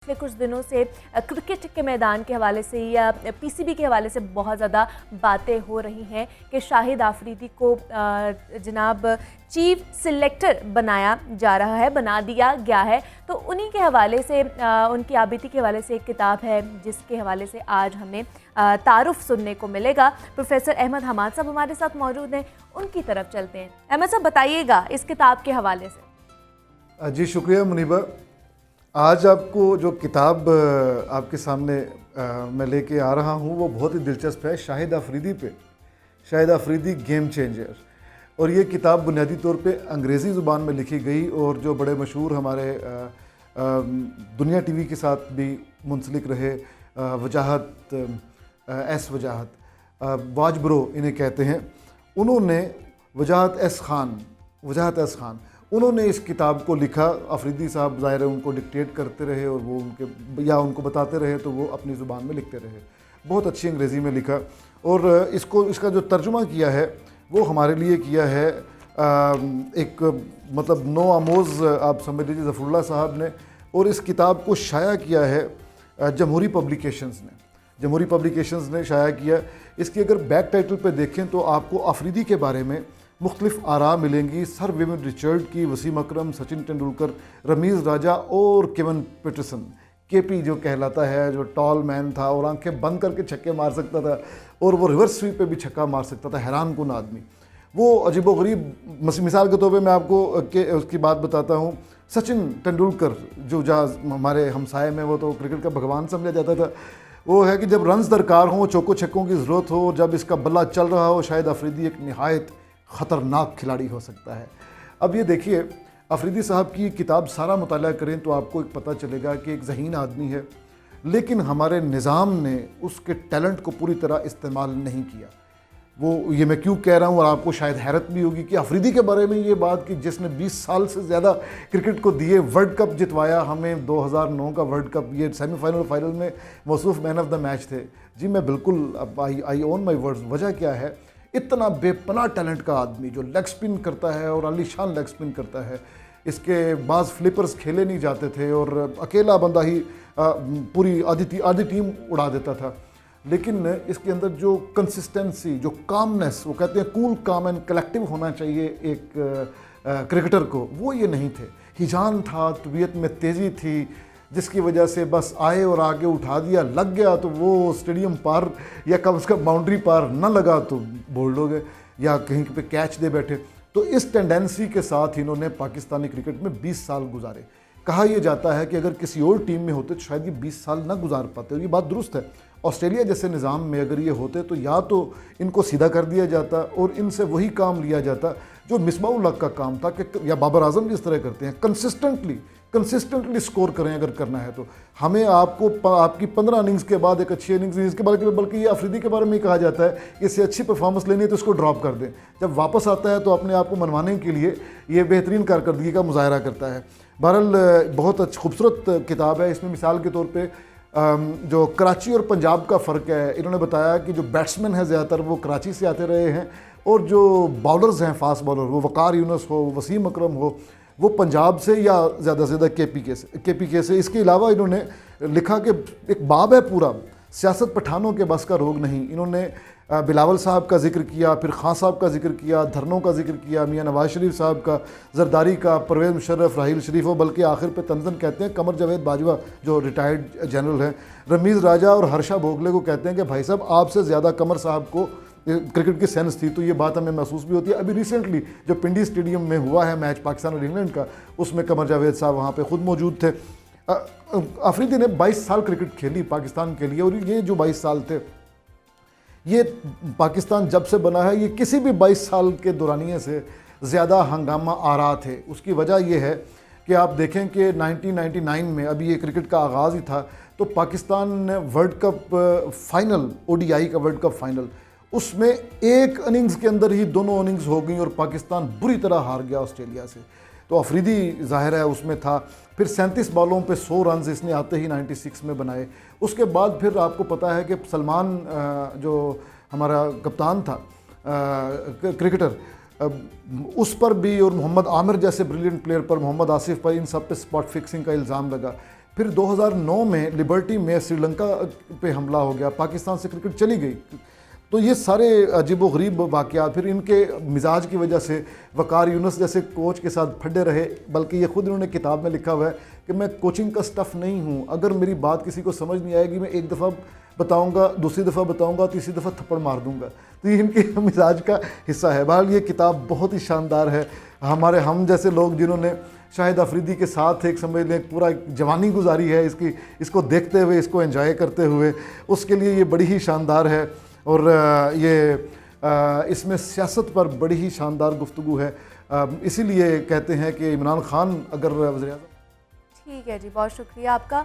پچھلے کچھ دنوں سے کرکٹ کے میدان کے حوالے سے یا پی سی بی کے حوالے سے بہت زیادہ باتیں ہو رہی ہیں کہ شاہد آفریدی کو جناب چیف سلیکٹر بنا دیا گیا ہے. تو انہی کے حوالے سے ان کی آبیتی کے حوالے سے ایک کتاب ہے جس کے حوالے سے آج ہمیں تعارف سننے کو ملے گا. پروفیسر احمد حماد صاحب ہمارے ساتھ موجود ہیں, ان کی طرف چلتے ہیں. احمد صاحب بتائیے گا اس کتاب کے حوالے سے. جی شکریہ منیبہ. آج آپ کو جو کتاب آپ کے سامنے میں لے کے آ رہا ہوں وہ بہت ہی دلچسپ ہے, شاہد آفریدی پہ. شاہد آفریدی گیم چینجر. اور یہ کتاب بنیادی طور پہ انگریزی زبان میں لکھی گئی اور جو بڑے مشہور ہمارے دنیا ٹی وی کے ساتھ بھی منسلک رہے, وجاہت ایس وجاہت واج برو انہیں کہتے ہیں, انہوں نے وجاہت ایس خان انہوں نے اس کتاب کو لکھا. آفریدی صاحب ظاہر ہے ان کو ڈکٹیٹ کرتے رہے اور وہ ان کو بتاتے رہے تو وہ اپنی زبان میں لکھتے رہے. بہت اچھی انگریزی میں لکھا اور اس کا جو ترجمہ کیا ہے وہ ہمارے لیے کیا ہے ایک مطلب نو آموز آپ سمجھ لیجیے ظفر اللہ صاحب نے. اور اس کتاب کو شائع کیا ہے جمہوری پبلیکیشنز نے شائع کیا. اس کی اگر بیک ٹائٹل پہ دیکھیں تو آپ کو آفریدی کے بارے میں مختلف آراء ملیں گی. سر ویون رچرڈ کی, وسیم اکرم, سچن ٹنڈولکر, رمیز راجہ اور کیون پیٹرسن. کے پی جو کہلاتا ہے, جو ٹال مین تھا اور آنکھیں بند کر کے چھکے مار سکتا تھا اور وہ ریورس سویپ پہ بھی چھکا مار سکتا تھا, حیران کن آدمی. وہ عجیب و غریب مثال کے طور پہ میں آپ کو اس کی بات بتاتا ہوں. سچن ٹنڈولکر جو ہمارے ہمسائے میں, وہ تو کرکٹ کا بھگوان سمجھا جاتا تھا. وہ ہے کہ جب رنز درکار ہوں, چوکو چھکوں کی ضرورت ہو, جب اس کا بلہ چل رہا ہو, شاہد آفریدی ایک نہایت خطرناک کھلاڑی ہو سکتا ہے. اب یہ دیکھیے آفریدی صاحب کی کتاب سارا مطالعہ کریں تو آپ کو ایک پتہ چلے گا کہ ایک ذہین آدمی ہے, لیکن ہمارے نظام نے اس کے ٹیلنٹ کو پوری طرح استعمال نہیں کیا. وہ یہ میں کیوں کہہ رہا ہوں اور آپ کو شاید حیرت بھی ہوگی کہ آفریدی کے بارے میں یہ بات کہ جس نے 20 سال سے زیادہ کرکٹ کو دیے, ورلڈ کپ جتوایا ہمیں 2009 کا ورلڈ کپ, یہ سیمی فائنل اور فائنل میں موصوف مین آف دا میچ تھے. جی میں بالکل آئی اون مائی ورڈز. وجہ کیا ہے؟ اتنا بے پناہ ٹیلنٹ کا آدمی جو لیگ سپن کرتا ہے اور عالی شان لیگ سپن کرتا ہے. اس کے بعض فلپرز کھیلے نہیں جاتے تھے اور اکیلا بندہ ہی پوری آدھی ٹیم اڑا دیتا تھا. لیکن اس کے اندر جو کنسسٹنسی, جو کامنس, وہ کہتے ہیں کول کام اینڈ کلیکٹیو ہونا چاہیے ایک کرکٹر کو, وہ یہ نہیں تھے. ہیجان تھا, طبیعت میں تیزی تھی, جس کی وجہ سے بس آئے اور آگے اٹھا دیا, لگ گیا تو وہ اسٹیڈیم پار یا کم از کم باؤنڈری پار نہ لگا تو بولڈ ہو گئے یا کہیں پہ کیچ دے بیٹھے. تو اس ٹینڈنسی کے ساتھ انہوں نے پاکستانی کرکٹ میں 20 سال گزارے. کہا یہ جاتا ہے کہ اگر کسی اور ٹیم میں ہوتے تو شاید یہ 20 سال نہ گزار پاتے, اور یہ بات درست ہے. آسٹریلیا جیسے نظام میں اگر یہ ہوتے تو یا تو ان کو سیدھا کر دیا جاتا اور ان سے وہی کام لیا جاتا جو مصباح الحق کا کام تھا, کہ یا بابر اعظم بھی اس طرح کرتے ہیں, کنسسٹنٹلی سکور کریں اگر کرنا ہے تو. ہمیں آپ کی 15 اننگز کے بعد ایک اچھی اننگز کے بلکہ یہ آفریدی کے بارے میں کہا جاتا ہے کہ اس سے اچھی پرفارمنس لینی ہے تو اس کو ڈراپ کر دیں. جب واپس آتا ہے تو اپنے آپ کو منوانے کے لیے یہ بہترین کارکردگی کا مظاہرہ کرتا ہے. بہرحال بہت خوبصورت کتاب ہے. اس میں مثال کے طور پہ جو کراچی اور پنجاب کا فرق ہے, انہوں نے بتایا کہ جو بیٹسمین ہیں زیادہ تر وہ کراچی سے آتے رہے ہیں, اور جو باؤلرز ہیں فاسٹ باؤلر, وہ وقار یونس ہو, وسیم اکرم ہو, وہ پنجاب سے یا زیادہ سے زیادہ کے پی کے سے. اس کے علاوہ انہوں نے لکھا کہ ایک باب ہے پورا, سیاست پٹھانوں کے بس کا روگ نہیں. انہوں نے بلاول صاحب کا ذکر کیا, پھر خان صاحب کا ذکر کیا, دھرنوں کا ذکر کیا, میاں نواز شریف صاحب کا, زرداری کا, پرویز مشرف, راحیل شریف, و بلکہ آخر پہ تنزن کہتے ہیں قمر جاوید باجوہ جو ریٹائرڈ جنرل ہیں, رمیز راجہ اور ہرشا بھوگلے کو کہتے ہیں کہ بھائی صاحب آپ سے زیادہ قمر صاحب کو کرکٹ کی سینس تھی. تو یہ بات ہمیں محسوس بھی ہوتی ہے. ابھی ریسنٹلی جو پنڈی اسٹیڈیم میں ہوا ہے میچ پاکستان اور انگلینڈ کا, اس میں قمر جاوید صاحب وہاں پہ خود موجود تھے. آفریدی نے 22 سال کرکٹ کھیلی پاکستان کے لیے, اور یہ جو 22 سال تھے, یہ پاکستان جب سے بنا ہے یہ کسی بھی 22 سال کے دورانیے سے زیادہ ہنگامہ آرا تھے. اس کی وجہ یہ ہے کہ آپ دیکھیں کہ 1999 میں ابھی یہ کرکٹ کا آغاز ہی تھا تو پاکستان نے world cup final, O D I کا ورلڈ کپ فائنل, اس میں ایک اننگز کے اندر ہی دونوں اننگز ہو گئیں اور پاکستان بری طرح ہار گیا آسٹریلیا سے. تو آفریدی ظاہر ہے اس میں تھا. پھر 37 بالوں پہ 100 رنز اس نے آتے ہی 96 میں بنائے. اس کے بعد پھر آپ کو پتہ ہے کہ سلمان جو ہمارا کپتان تھا کرکٹر, اس پر بھی اور محمد عامر جیسے بریلینٹ پلیئر پر, محمد آصف پر, ان سب پہ سپاٹ فکسنگ کا الزام لگا. پھر 2009 میں لبرٹی میں سری لنکا پہ حملہ ہو گیا، پاکستان سے کرکٹ چلی گئی. تو یہ سارے عجیب و غریب واقعات، پھر ان کے مزاج کی وجہ سے وقار یونس جیسے کوچ کے ساتھ پھڈے رہے، بلکہ یہ خود انہوں نے کتاب میں لکھا ہوا ہے کہ میں کوچنگ کا سٹف نہیں ہوں، اگر میری بات کسی کو سمجھ نہیں آئے گی میں ایک دفعہ بتاؤں گا، دوسری دفعہ بتاؤں گا، تیسری دفعہ تھپڑ مار دوں گا. تو یہ ان کے مزاج کا حصہ ہے. بہرحال یہ کتاب بہت ہی شاندار ہے. ہم جیسے لوگ جنہوں نے شاہد آفریدی کے ساتھ ایک سمجھ لیں پورا جوانی گزاری ہے اس کو دیکھتے ہوئے، اس کو انجوائے کرتے ہوئے، اس کے لیے یہ بڑی ہی شاندار ہے. اور یہ اس میں سیاست پر بڑی ہی شاندار گفتگو ہے. اسی لیے کہتے ہیں کہ عمران خان اگر وزیر اعظم. ٹھیک ہے جی، بہت شکریہ آپ کا.